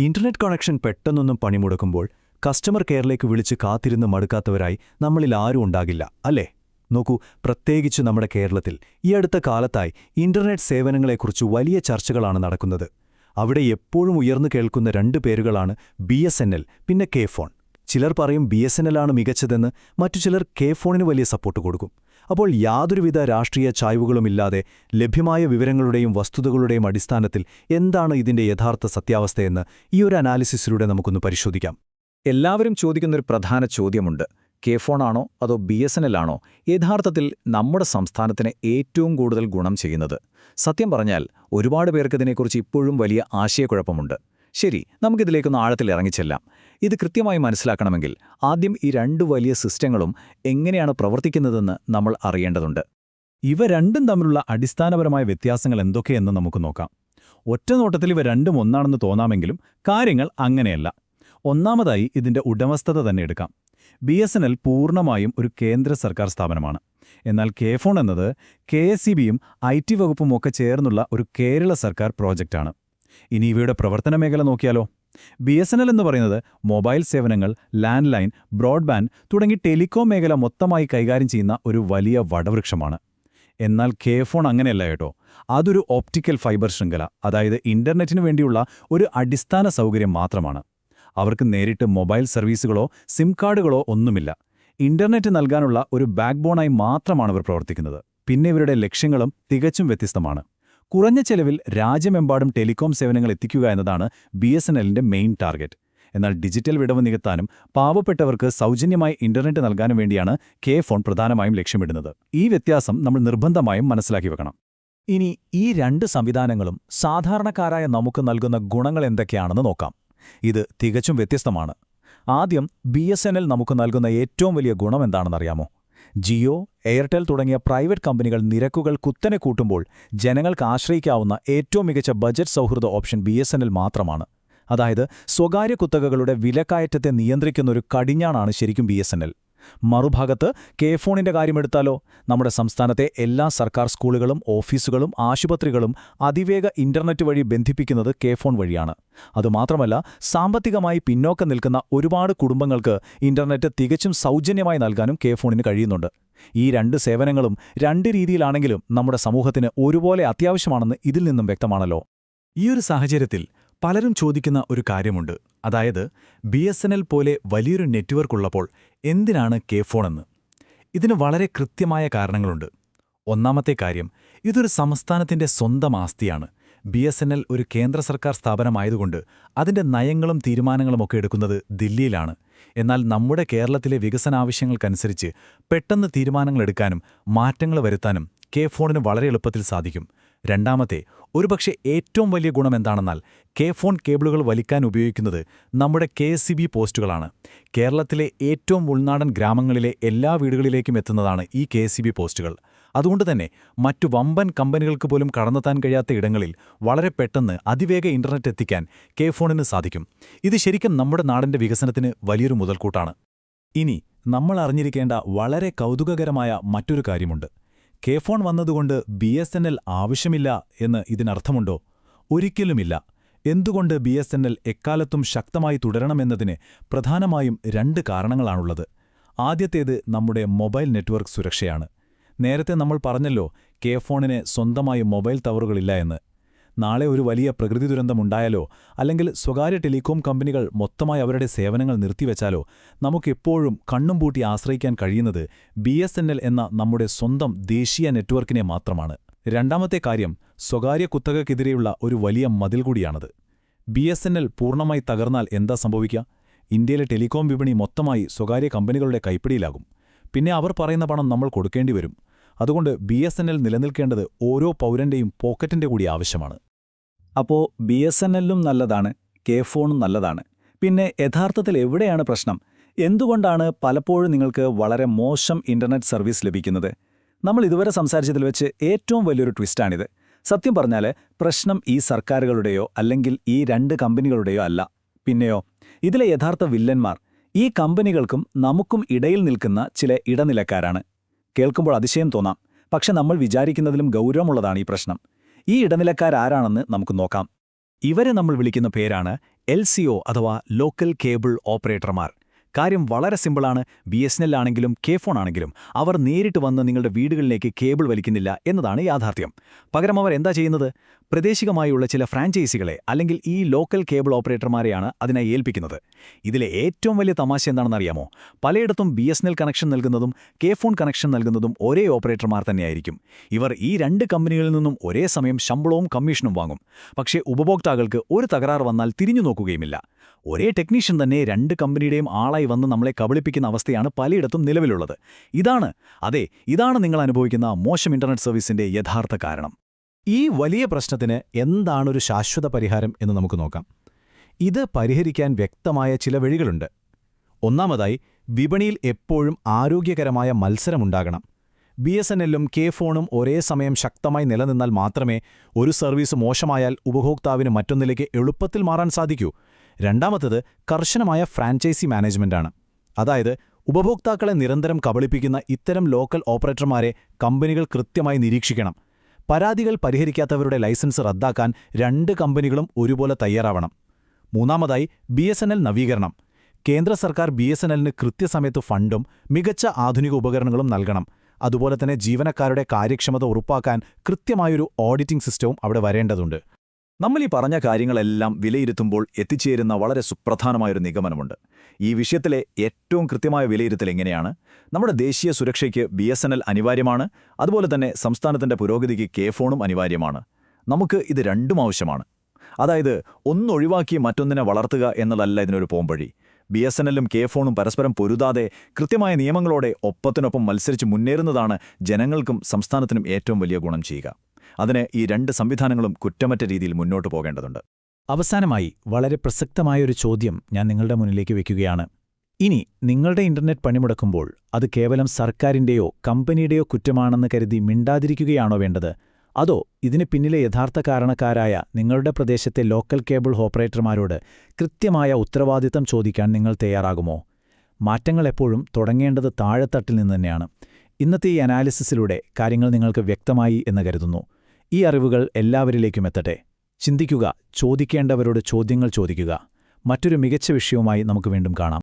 Internet connection പെട്ടെന്നൊന്നും പണിമുടക്കുമ്പോൾ customer കെയറിലേക്ക് വിളിച്ച് കാത്തിരുന്ന് മടുക്കാത്തവരായി നമ്മളിൽ ആരും ഉണ്ടാകില്ല, അല്ലേ? നോക്കൂ, പ്രത്യേകിച്ച് നമ്മുടെ കേരളത്തിൽ ഈ അടുത്ത കാലത്തായി ഇന്റർനെറ്റ് സേവനങ്ങളെക്കുറിച്ച് വലിയ ചർച്ചകളാണ് നടക്കുന്നത്. അവിടെ എപ്പോഴും ഉയർന്നു കേൾക്കുന്ന രണ്ട് പേരുകളാണ് BSNL പിന്നെ കെ ഫോൺ. ചിലർ പറയും BSNL ആണ് മികച്ചതെന്ന്, മറ്റു ചിലർ കെ ഫോണിന് വലിയ സപ്പോർട്ട് കൊടുക്കും. അപ്പോൾ യാതൊരുവിധ രാഷ്ട്രീയ ചായ്വുകളുമില്ലാതെ ലഭ്യമായ വിവരങ്ങളുടെയും വസ്തുതകളുടെയും അടിസ്ഥാനത്തിൽ എന്താണ് ഇതിന്റെ യഥാർത്ഥ സത്യാവസ്ഥയെന്ന് ഈ ഒരു അനാലിസിസിലൂടെ നമുക്കൊന്ന് പരിശോധിക്കാം. എല്ലാവരും ചോദിക്കുന്നൊരു പ്രധാന ചോദ്യമുണ്ട്. കെ ഫോണാണോ അതോ BSNL ആണോ യഥാർത്ഥത്തിൽ നമ്മുടെ സംസ്ഥാനത്തിന് ഏറ്റവും കൂടുതൽ ഗുണം ചെയ്യുന്നത്? സത്യം പറഞ്ഞാൽ ഒരുപാട് പേർക്ക് ഇതിനെക്കുറിച്ച് ഇപ്പോഴും വലിയ ആശയക്കുഴപ്പമുണ്ട്. ശരി, നമുക്കിതിലേക്കൊന്ന് ആഴത്തിൽ ഇറങ്ങിച്ചെല്ലാം. ഇത് കൃത്യമായി മനസ്സിലാക്കണമെങ്കിൽ ആദ്യം ഈ രണ്ട് വലിയ സിസ്റ്റങ്ങളും എങ്ങനെയാണ് പ്രവർത്തിക്കുന്നതെന്ന് നമ്മൾ അറിയേണ്ടതുണ്ട്. ഇവ രണ്ടും തമ്മിലുള്ള അടിസ്ഥാനപരമായ വ്യത്യാസങ്ങൾ എന്തൊക്കെയെന്ന് നമുക്ക് നോക്കാം. ഒറ്റനോട്ടത്തിൽ ഇവ രണ്ടും ഒന്നാണെന്ന് തോന്നാമെങ്കിലും കാര്യങ്ങൾ അങ്ങനെയല്ല. ഒന്നാമതായി ഇതിന്റെ ഉടമസ്ഥത തന്നെ എടുക്കാം. BSNL പൂർണ്ണമായും ഒരു കേന്ദ്ര സർക്കാർ സ്ഥാപനമാണ്. എന്നാൽ കെ ഫോൺ എന്നത് KSEBയും IT വകുപ്പും ഒക്കെ ചേർന്നുള്ള ഒരു കേരള സർക്കാർ പ്രോജക്റ്റാണ്. ഇനി ഇവയുടെ പ്രവർത്തന മേഖല നോക്കിയാലോ? BSNL എന്ന് പറയുന്നത് മൊബൈൽ സേവനങ്ങൾ, ലാൻഡ് ലൈൻ, ബ്രോഡ്ബാൻഡ് തുടങ്ങി ടെലികോം മേഖല മൊത്തമായി കൈകാര്യം ചെയ്യുന്ന ഒരു വലിയ വടവൃക്ഷമാണ്. എന്നാൽ കെ ഫോൺ അങ്ങനെയല്ല കേട്ടോ. അതൊരു ഓപ്റ്റിക്കൽ ഫൈബർ ശൃംഖല, അതായത് ഇന്റർനെറ്റിനു വേണ്ടിയുള്ള ഒരു അടിസ്ഥാന സൗകര്യം മാത്രമാണ്. അവർക്ക് നേരിട്ട് മൊബൈൽ സർവീസുകളോ സിം കാർഡുകളോ ഒന്നുമില്ല. ഇന്റർനെറ്റ് നൽകാനുള്ള ഒരു ബാക്ക്ബോണായി മാത്രമാണ് ഇവർ പ്രവർത്തിക്കുന്നത്. പിന്നെ ഇവരുടെ ലക്ഷ്യങ്ങളും തികച്ചും വ്യത്യസ്തമാണ്. കുറഞ്ഞ ചെലവിൽ രാജ്യമെമ്പാടും ടെലികോം സേവനങ്ങൾ എത്തിക്കുക എന്നതാണ് BSNLന്റെ മെയിൻ ടാർഗറ്റ്. എന്നാൽ ഡിജിറ്റൽ വിടവ് നികത്താനും പാവപ്പെട്ടവർക്ക് സൗജന്യമായി ഇന്റർനെറ്റ് നൽകാനും വേണ്ടിയാണ് കെ ഫോൺ പ്രധാനമായും ലക്ഷ്യമിടുന്നത്. ഈ വ്യത്യാസം നമ്മൾ നിർബന്ധമായും മനസ്സിലാക്കി വെക്കണം. ഇനി ഈ രണ്ട് സംവിധാനങ്ങളും സാധാരണക്കാരായ നമുക്ക് നൽകുന്ന ഗുണങ്ങൾ എന്തൊക്കെയാണെന്ന് നോക്കാം. ഇത് തികച്ചും വ്യത്യസ്തമാണ്. ആദ്യം BSNL നമുക്ക് നൽകുന്ന ഏറ്റവും വലിയ ഗുണം എന്താണെന്നറിയാമോ? ജിയോ, എയർടെൽ തുടങ്ങിയ പ്രൈവറ്റ് കമ്പനികൾ നിരക്കുകൾ കുത്തനെ കൂട്ടുമ്പോൾ ജനങ്ങൾക്ക് ആശ്രയിക്കാവുന്ന ഏറ്റവും മികച്ച ബജറ്റ് സൗഹൃദ ഓപ്ഷൻ BSNL മാത്രമാണ്. അതായത് സ്വകാര്യ കുത്തകകളുടെ വിലക്കയറ്റത്തെ നിയന്ത്രിക്കുന്നൊരു കടിഞ്ഞാണാണ് ശരിക്കും BSNL. മറുഭാഗത്ത് കെ ഫോണിന്റെ കാര്യമെടുത്താലോ? നമ്മുടെ സംസ്ഥാനത്തെ എല്ലാ സർക്കാർ സ്കൂളുകളും ഓഫീസുകളും ആശുപത്രികളും അതിവേഗ ഇന്റർനെറ്റ് വഴി ബന്ധിപ്പിക്കുന്നത് കെ ഫോൺ വഴിയാണ്. അതുമാത്രമല്ല, സാമ്പത്തികമായി പിന്നോക്കം നിൽക്കുന്ന ഒരുപാട് കുടുംബങ്ങൾക്ക് ഇന്റർനെറ്റ് തികച്ചും സൗജന്യമായി നൽകാനും കെ ഫോണിന് കഴിയുന്നുണ്ട്. ഈ രണ്ട് സേവനങ്ങളും രണ്ട് രീതിയിലാണെങ്കിലും നമ്മുടെ സമൂഹത്തിന് ഒരുപോലെ അത്യാവശ്യമാണെന്ന് ഇതിൽ നിന്നും വ്യക്തമാണല്ലോ. ഈയൊരു സാഹചര്യത്തിൽ പലരും ചോദിക്കുന്ന ഒരു കാര്യമുണ്ട്. അതായത് BSNL പോലെ വലിയൊരു നെറ്റ്വർക്ക് ഉള്ളപ്പോൾ എന്തിനാണ് കെ ഫോണെന്ന്? ഇതിന് വളരെ കൃത്യമായ കാരണങ്ങളുണ്ട്. ഒന്നാമത്തെ കാര്യം, ഇതൊരു സംസ്ഥാനത്തിന്റെ സ്വന്തം ആസ്തിയാണ്. BSNL ഒരു കേന്ദ്ര സർക്കാർ സ്ഥാപനമായതുകൊണ്ട് അതിന്റെ നയങ്ങളും തീരുമാനങ്ങളുമൊക്കെ എടുക്കുന്നത് ദില്ലിയിലാണ്. എന്നാൽ നമ്മുടെ കേരളത്തിലെ വികസനാവശ്യങ്ങൾക്കനുസരിച്ച് പെട്ടെന്ന് തീരുമാനങ്ങളെടുക്കാനും മാറ്റങ്ങൾ വരുത്താനും കെ ഫോണിന് വളരെ എളുപ്പത്തിൽ സാധിക്കും. രണ്ടാമത്തെ, ഒരുപക്ഷെ ഏറ്റവും വലിയ ഗുണമെന്താണെന്നാൽ കെ ഫോൺ കേബിളുകൾ വലിക്കാൻ ഉപയോഗിക്കുന്നത് നമ്മുടെ KSEB പോസ്റ്റുകളാണ്. കേരളത്തിലെ ഏറ്റവും ഉൾനാടൻ ഗ്രാമങ്ങളിലെ എല്ലാ വീടുകളിലേക്കും എത്തുന്നതാണ് ഈ KSEB പോസ്റ്റുകൾ. അതുകൊണ്ടുതന്നെ മറ്റു വമ്പൻ കമ്പനികൾക്ക് പോലും കടന്നെത്താൻ കഴിയാത്ത ഇടങ്ങളിൽ വളരെ പെട്ടെന്ന് അതിവേഗ ഇന്റർനെറ്റ് എത്തിക്കാൻ കെ ഫോണിന് സാധിക്കും. ഇത് ശരിക്കും നമ്മുടെ നാടിന്റെ വികസനത്തിന് വലിയൊരു മുതൽക്കൂട്ടാണ്. ഇനി നമ്മൾ അറിഞ്ഞിരിക്കേണ്ട വളരെ കൗതുകകരമായ മറ്റൊരു കാര്യമുണ്ട്. കെ ഫോൺ വന്നതുകൊണ്ട് BSNL ആവശ്യമില്ല എന്ന് ഇതിനർത്ഥമുണ്ടോ? ഒരിക്കലുമില്ല. എന്തുകൊണ്ട് BSNL എക്കാലത്തും ശക്തമായി തുടരണമെന്നതിന് പ്രധാനമായും രണ്ട് കാരണങ്ങളാണുള്ളത്. ആദ്യത്തേത് നമ്മുടെ മൊബൈൽ നെറ്റ്വർക്ക് സുരക്ഷയാണ്. നേരത്തെ നമ്മൾ പറഞ്ഞല്ലോ, കെ ഫോണിന് സ്വന്തമായി മൊബൈൽ ടവറുകളില്ല എന്ന്. നാളെ ഒരു വലിയ പ്രകൃതി ദുരന്തമുണ്ടായാലോ അല്ലെങ്കിൽ സ്വകാര്യ ടെലികോം കമ്പനികൾ മൊത്തമായി അവരുടെ സേവനങ്ങൾ നിർത്തിവെച്ചാലോ നമുക്കെപ്പോഴും കണ്ണും പൂട്ടി ആശ്രയിക്കാൻ കഴിയുന്നത് BSNL എന്ന നമ്മുടെ സ്വന്തം ദേശീയ നെറ്റ്വർക്കിനെ മാത്രമാണ്. രണ്ടാമത്തെ കാര്യം, സ്വകാര്യ കുത്തകയ്ക്കെതിരെയുള്ള ഒരു വലിയ മതിൽ കൂടിയാണത്. BSNL പൂർണ്ണമായി തകർന്നാൽ എന്താ സംഭവിക്കുക? ഇന്ത്യയിലെ ടെലികോം വിപണി മൊത്തമായി സ്വകാര്യ കമ്പനികളുടെ കൈപ്പിടിയിലാകും. പിന്നെ അവർ പറയുന്ന പണം നമ്മൾ കൊടുക്കേണ്ടി വരും. അതുകൊണ്ട് BSNL നിലനിൽക്കേണ്ടത് ഓരോ പൗരന്റെയും പോക്കറ്റിന്റെ കൂടി ആവശ്യമാണ്. അപ്പോൾ BSNLും നല്ലതാണ്, കെ ഫോണും നല്ലതാണ്. പിന്നെ യഥാർത്ഥത്തിൽ എവിടെയാണ് പ്രശ്നം? എന്തുകൊണ്ടാണ് പലപ്പോഴും നിങ്ങൾക്ക് വളരെ മോശം ഇന്റർനെറ്റ് സർവീസ് ലഭിക്കുന്നത്? നമ്മൾ ഇതുവരെ സംസാരിച്ചതിൽ വെച്ച് ഏറ്റവും വലിയൊരു ട്വിസ്റ്റാണിത്. സത്യം പറഞ്ഞാൽ പ്രശ്നം ഈ സർക്കാരുകളുടെയോ അല്ലെങ്കിൽ ഈ രണ്ട് കമ്പനികളുടെയോ അല്ല. പിന്നെയോ, ഇതിലെ യഥാർത്ഥ വില്ലന്മാർ ഈ കമ്പനികൾക്കും നമുക്കും ഇടയിൽ നിൽക്കുന്ന ചില ഇടനിലക്കാരാണ്. കേൾക്കുമ്പോൾ അതിശയം തോന്നാം, പക്ഷെ നമ്മൾ വിചാരിക്കുന്നതിലും ഗൗരവമുള്ളതാണ് ഈ പ്രശ്നം. ഈ ഇടനിലക്കാരാരാണെന്ന് നമുക്ക് നോക്കാം. ഇവരെ നമ്മൾ വിളിക്കുന്ന പേരാണ് LCO അഥവാ ലോക്കൽ കേബിൾ ഓപ്പറേറ്റർമാർ. കാര്യം വളരെ സിമ്പിളാണ്. BSNL ആണെങ്കിലും കെ-ഫോൺ ആണെങ്കിലും അവർ നേരിട്ട് വന്ന് നിങ്ങളുടെ വീടുകളിലേക്ക് കേബിൾ വലിക്കുന്നില്ല എന്നതാണ് യാഥാർത്ഥ്യം. പകരം അവർ എന്താ ചെയ്യുന്നത്? പ്രാദേശികമായുള്ള ചില ഫ്രാഞ്ചൈസികളെ അല്ലെങ്കിൽ ഈ ലോക്കൽ കേബിൾ ഓപ്പറേറ്റർമാരെയാണ് അതിനായി ഏൽപ്പിക്കുന്നത്. ഇതിലെ ഏറ്റവും വലിയ തമാശ എന്താണെന്നറിയാമോ? പലയിടത്തും BSNL കണക്ഷൻ നൽകുന്നതും കെ-ഫോൺ കണക്ഷൻ നൽകുന്നതും ഒരേ ഓപ്പറേറ്റർമാർ തന്നെയായിരിക്കും. ഇവർ ഈ രണ്ട് കമ്പനികളിൽ നിന്നും ഒരേ സമയം ശമ്പളവും കമ്മീഷനും വാങ്ങും. പക്ഷേ ഉപഭോക്താക്കൾക്ക് ഒരു തകരാർ വന്നാൽ തിരിഞ്ഞു നോക്കുകയുമില്ല. ഒരേ ടെക്നീഷ്യൻ തന്നെ രണ്ട് കമ്പനിയുടെയും ആളായി വന്ന് നമ്മളെ കബളിപ്പിക്കുന്ന അവസ്ഥയാണ് പലയിടത്തും നിലവിലുള്ളത്. ഇതാണ് നിങ്ങൾ അനുഭവിക്കുന്ന മോശം ഇന്റർനെറ്റ് സർവീസിന്റെ യഥാർത്ഥ കാരണം. ഈ വലിയ പ്രശ്നത്തിന് എന്താണൊരു ശാശ്വത പരിഹാരം എന്ന് നമുക്ക് നോക്കാം. ഇത് പരിഹരിക്കാൻ വ്യക്തമായ ചില വഴികളുണ്ട്. ഒന്നാമതായി, വിപണിയിൽ എപ്പോഴും ആരോഗ്യകരമായ മത്സരമുണ്ടാകണം. BSNLും കെ-ഫോണും ഒരേ സമയം ശക്തമായി നിലനിന്നാൽ മാത്രമേ ഒരു സർവീസ് മോശമായാൽ ഉപഭോക്താവിന് മറ്റൊന്നിലേക്ക് എളുപ്പത്തിൽ മാറാൻ സാധിക്കൂ. രണ്ടാമത്തേത് കർശനമായ ഫ്രാഞ്ചൈസി മാനേജ്മെന്റാണ്. അതായത് ഉപഭോക്താക്കളെ നിരന്തരം കബളിപ്പിക്കുന്ന ഇത്തരം ലോക്കൽ ഓപ്പറേറ്റർമാരെ കമ്പനികൾ കൃത്യമായി നിരീക്ഷിക്കണം. പരാതികൾ പരിഹരിക്കാത്തവരുടെ ലൈസൻസ് റദ്ദാക്കാൻ രണ്ട് കമ്പനികളും ഒരുപോലെ തയ്യാറാവണം. മൂന്നാമതായി, BSNL നവീകരണം. കേന്ദ്ര സർക്കാർ BSNLന് കൃത്യസമയത്ത് ഫണ്ടും മികച്ച ആധുനിക ഉപകരണങ്ങളും നൽകണം. അതുപോലെ തന്നെ ജീവനക്കാരുടെ കാര്യക്ഷമത ഉറപ്പാക്കാൻ കൃത്യമായൊരു ഓഡിറ്റിംഗ് സിസ്റ്റവും അവിടെ വരേണ്ടതുണ്ട്. നമ്മളീ പറഞ്ഞ കാര്യങ്ങളെല്ലാം വിലയിരുത്തുമ്പോൾ എത്തിച്ചേരുന്ന വളരെ സുപ്രധാനമായൊരു നിഗമനമുണ്ട്. ഈ വിഷയത്തിലെ ഏറ്റവും കൃത്യമായ വിലയിരുത്തൽ എങ്ങനെയാണ്? നമ്മുടെ ദേശീയ സുരക്ഷയ്ക്ക് BSNL അനിവാര്യമാണ്. അതുപോലെ തന്നെ സംസ്ഥാനത്തിന്റെ പുരോഗതിക്ക് കെ-ഫോണും അനിവാര്യമാണ്. നമുക്ക് ഇത് രണ്ടും ആവശ്യമാണ്. അതായത് ഒന്നൊഴിവാക്കി മറ്റൊന്നിനെ വളർത്തുക എന്നതല്ല ഇതിനൊരു പോംവഴി. BSNLും കെ-ഫോണും പരസ്പരം പൊരുതാതെ കൃത്യമായ നിയമങ്ങളോടെ ഒപ്പത്തിനൊപ്പം മത്സരിച്ച് മുന്നേറുന്നതാണ് ജനങ്ങൾക്കും സംസ്ഥാനത്തിനും ഏറ്റവും വലിയ ഗുണം ചെയ്യുക. അതിന് ഈ രണ്ട് സംവിധാനങ്ങളും കുറ്റമറ്റ രീതിയിൽ മുന്നോട്ടു പോകേണ്ടതുണ്ട്. അവസാനമായി, വളരെ പ്രസക്തമായൊരു ചോദ്യം ഞാൻ നിങ്ങളുടെ മുന്നിലേക്ക് വയ്ക്കുകയാണ്. ഇനി നിങ്ങളുടെ ഇന്റർനെറ്റ് പണിമുടക്കുമ്പോൾ അത് കേവലം സർക്കാരിന്റെയോ കമ്പനിയുടെയോ കുറ്റമാണെന്ന് കരുതി മിണ്ടാതിരിക്കുകയാണോ വേണ്ടത്? അതോ ഇതിന് പിന്നിലെ യഥാർത്ഥ കാരണക്കാരായ നിങ്ങളുടെ പ്രദേശത്തെ ലോക്കൽ കേബിൾ ഓപ്പറേറ്റർമാരോട് കൃത്യമായ ഉത്തരവാദിത്തം ചോദിക്കാൻ നിങ്ങൾ തയ്യാറാകുമോ? മാറ്റങ്ങൾ എപ്പോഴും തുടങ്ങേണ്ടത് താഴെത്തട്ടിൽ നിന്ന് തന്നെയാണ്. ഇന്നത്തെ ഈ അനാലിസിസിലൂടെ കാര്യങ്ങൾ നിങ്ങൾക്ക് വ്യക്തമായി എന്ന് കരുതുന്നു. ഈ അറിവുകൾ എല്ലാവരിലേക്കും എത്തട്ടെ. ചിന്തിക്കുക, ചോദിക്കേണ്ടവരോട് ചോദ്യങ്ങൾ ചോദിക്കുക. മറ്റൊരു മികച്ച വിഷയവുമായി നമുക്ക് വീണ്ടും കാണാം.